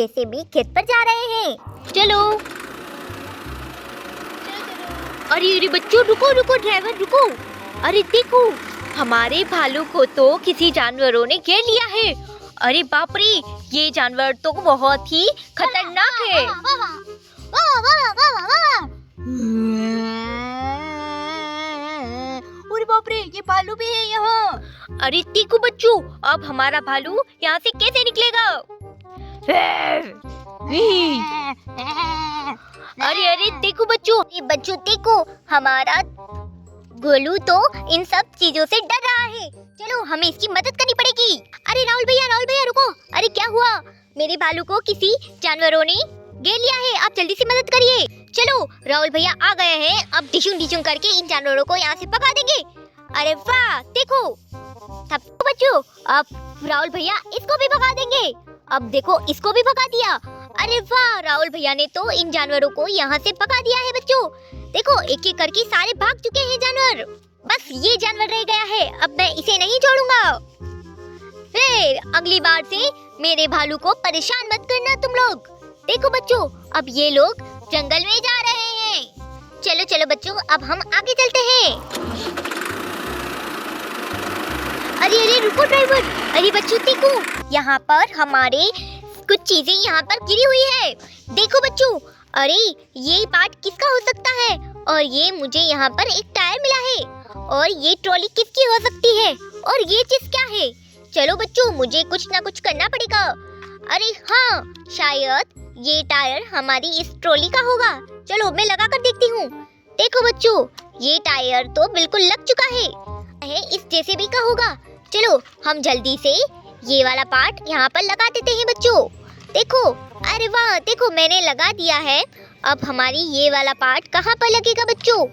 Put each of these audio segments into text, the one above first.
जैसे भी खेत पर जा रहे हैं। चलो। अरे अरे बच्चों, रुको रुको, ड्राइवर रुको। अरे देखो, हमारे भालू को तो किसी जानवरों ने घेर लिया है। अरे बाप रे, ये जानवर तो बहुत ही खतरनाक है। अरे बाप रे, ये भालू भी है यहाँ। अरे देखो बच्चों, अब हमारा भालू यहाँ से कैसे निकलेगा? अरे अरे देखो बच्चों, ये बच्चों देखो, हमारा गोलू तो इन सब चीजों से डर रहा है। चलो हमें इसकी मदद करनी पड़ेगी। अरे राहुल भैया रुको। अरे क्या हुआ? मेरे भालू को किसी जानवरों ने घेर लिया है, आप जल्दी से मदद करिए। चलो राहुल भैया आ गए हैं, अब डिशुम करके इन जानवरों को यहाँ से भगा देंगे। अरे वाह देखो, तब बच्चों अब राहुल भैया इसको भी भगा देंगे। अब देखो इसको भी भगा दिया। अरे वाह, राहुल भैया ने तो इन जानवरों को यहाँ से भगा दिया है। बच्चों देखो, एक एक करके सारे भाग चुके हैं जानवर, बस ये जानवर रह गया है। अब मैं इसे नहीं छोड़ूंगा। फिर अगली बार से मेरे भालू को परेशान मत करना तुम लोग। देखो बच्चों, अब ये लोग जंगल में जा रहे हैं। चलो चलो बच्चों, अब हम आगे चलते हैं। अरे अरे रुको ड्राइवर। अरे बच्चों देखो, यहाँ पर हमारे कुछ चीजें यहाँ पर गिरी हुई है। देखो बच्चों, अरे ये पार्ट किसका हो सकता है? और ये मुझे यहाँ पर एक टायर मिला है। और ये ट्रॉली किसकी हो सकती है? और ये चीज क्या है? चलो बच्चों, मुझे कुछ ना कुछ करना पड़ेगा। अरे हाँ, शायद ये टायर हमारी इस ट्रॉली का होगा। चलो मैं लगा कर देखती हूँ। देखो बच्चों, ये टायर तो बिल्कुल लग चुका है इस जेसीबी का होगा। चलो हम जल्दी से ये वाला पार्ट यहाँ पर लगा देते हैं बच्चों। देखो, अरे वाह देखो, मैंने लगा दिया है। अब हमारी ये वाला पार्ट कहाँ पर लगेगा बच्चों?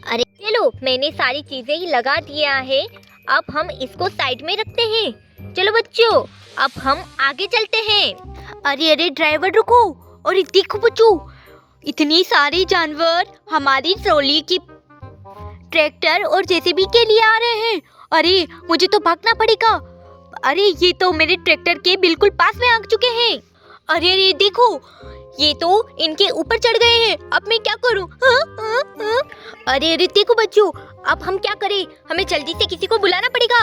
अरे चलो, मैंने सारी चीजें ही लगा दिया है। अब हम इसको साइड में रखते हैं। चलो बच्चों, अब हम आगे चलते हैं। अरे अरे ड्राइवर रुको। अरे देखो बच्चों, इतनी सारे जानवर हमारी ट्रॉली की ट्रैक्टर और जेसीबी के लिए आ रहे हैं। अरे मुझे तो भागना पड़ेगा। अरे ये तो मेरे ट्रैक्टर के बिल्कुल पास में आ चुके हैं। अरे अरे देखो, ये तो इनके ऊपर चढ़ गए हैं। अब मैं क्या करूं? अरे अरे देखो बच्चों, अब हम क्या करें? हमें जल्दी से किसी को बुलाना पड़ेगा।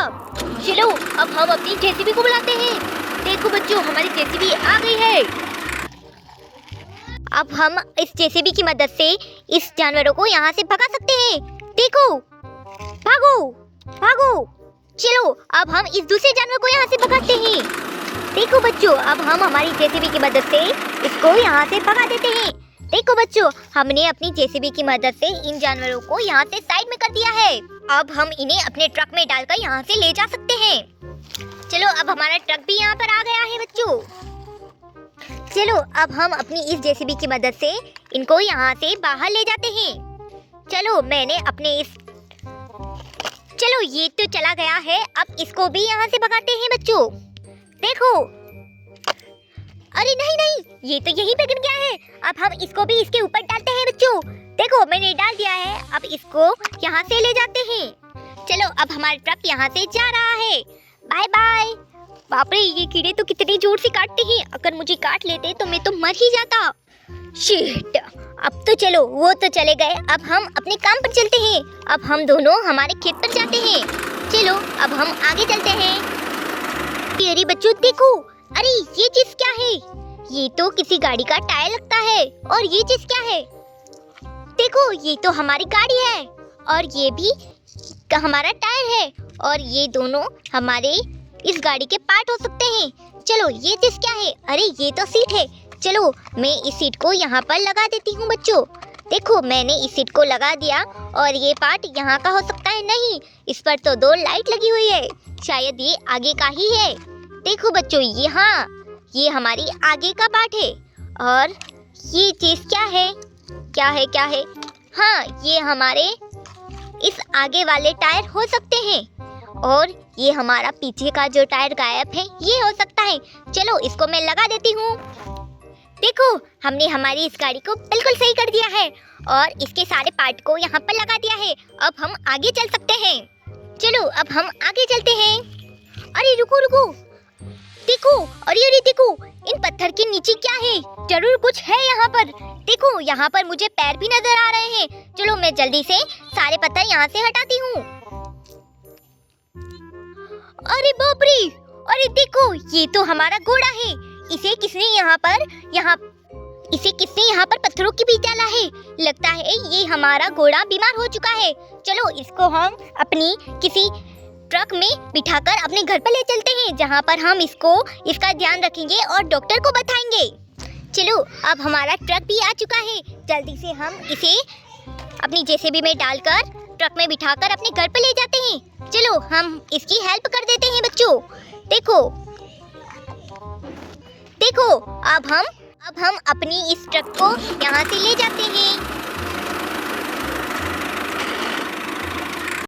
चलो अब हम अपनी जेसीबी को बुलाते हैं। देखो बच्चों, हमारी जेसीबी आ गई है। अब हम इस जेसीबी की मदद से इस जानवरों को यहाँ से भगा सकते हैं। देखो, भागो भागो। चलो अब हम इस दूसरे जानवर को यहाँ से भगाते हैं। देखो बच्चों, अब हम हमारी जेसीबी की मदद से इसको यहाँ से भगा देते हैं। देखो बच्चों, हमने अपनी जेसीबी की मदद से इन जानवरों को यहाँ से साइड में कर दिया है। अब हम इन्हें अपने ट्रक में डालकर यहाँ से ले जा सकते हैं। चलो अब हमारा ट्रक भी यहाँ पर आ गया है बच्चों। चलो अब हम अपनी इस जेसीबी की मदद से इनको यहाँ से बाहर ले जाते हैं। चलो मैंने अपने इस चलो ये तो चला गया है, अब इसको भी यहाँ से भगाते हैं बच्चों। देखो, अरे नहीं, ये तो यहीं पे गिर गया है। अब हम इसको भी इसके ऊपर डालते हैं बच्चों। देखो मैंने डाल दिया है, अब इसको यहाँ से ले जाते हैं। चलो अब हमारा ट्रक यहाँ से जा रहा है। Bye bye. बाप रे, ये कीड़े तो कितनी जोर से काटते हैं। अगर मुझे काट लेते तो मैं तो मर ही जाता। शिट, अब तो चलो वो तो चले गए, अब हम अपने काम पर चलते हैं। अब हम दोनों हमारे खेत पर जाते हैं। चलो अब हम आगे चलते हैं। अरे बच्चों देखो, अरे ये चीज क्या है? ये तो किसी गाड़ी का टायर लगता है। और ये चीज क्या है? देखो, ये तो हमारी गाड़ी है और ये भी हमारा टायर है। और ये दोनों हमारे इस गाड़ी के पार्ट हो सकते हैं। चलो ये चीज क्या है? अरे ये तो सीट है। चलो मैं इस सीट को यहाँ पर लगा देती हूँ बच्चों। देखो मैंने इस सीट को लगा दिया और ये पार्ट यहाँ का हो सकता है। नहीं, इस पर तो दो लाइट लगी हुई है, शायद ये आगे का ही है। देखो बच्चों, ये हमारी आगे का पार्ट है। और ये चीज क्या है? क्या है? हाँ, ये हमारे इस आगे वाले टायर हो सकते हैं। और ये हमारा पीछे का जो टायर गायब है, ये हो सकता है। चलो इसको मैं लगा देती हूँ। देखो, हमने हमारी इस गाड़ी को बिल्कुल सही कर दिया है और इसके सारे पार्ट को यहाँ पर लगा दिया है। अब हम आगे चल सकते हैं। चलो अब हम आगे चलते हैं। अरे रुको, देखो, अरे देखो, इन पत्थर के नीचे क्या है? जरूर कुछ है यहाँ पर। देखो, यहाँ पर मुझे पैर भी नजर आ रहे हैं। चलो मैं जल्दी से सारे पत्थर यहाँ से हटाती हूँ। अरे बाप रे, अरे देखो, ये तो हमारा घोड़ा है। इसे किसने यहाँ पर पत्थरों के बीच डाला है? लगता है ये हमारा घोड़ा बीमार हो चुका है। चलो इसको हम अपनी किसी ट्रक में बिठाकर अपने घर पर ले चलते हैं, जहाँ पर हम इसका ध्यान रखेंगे और डॉक्टर को बताएंगे। चलो अब हमारा ट्रक भी आ चुका है। जल्दी से हम इसे अपनी जेसीबी में डालकर ट्रक में बिठाकर अपने घर पर ले जाते हैं। चलो हम इसकी हेल्प कर देते हैं बच्चों। देखो, अब हम अपनी इस ट्रक को यहाँ से ले जाते हैं।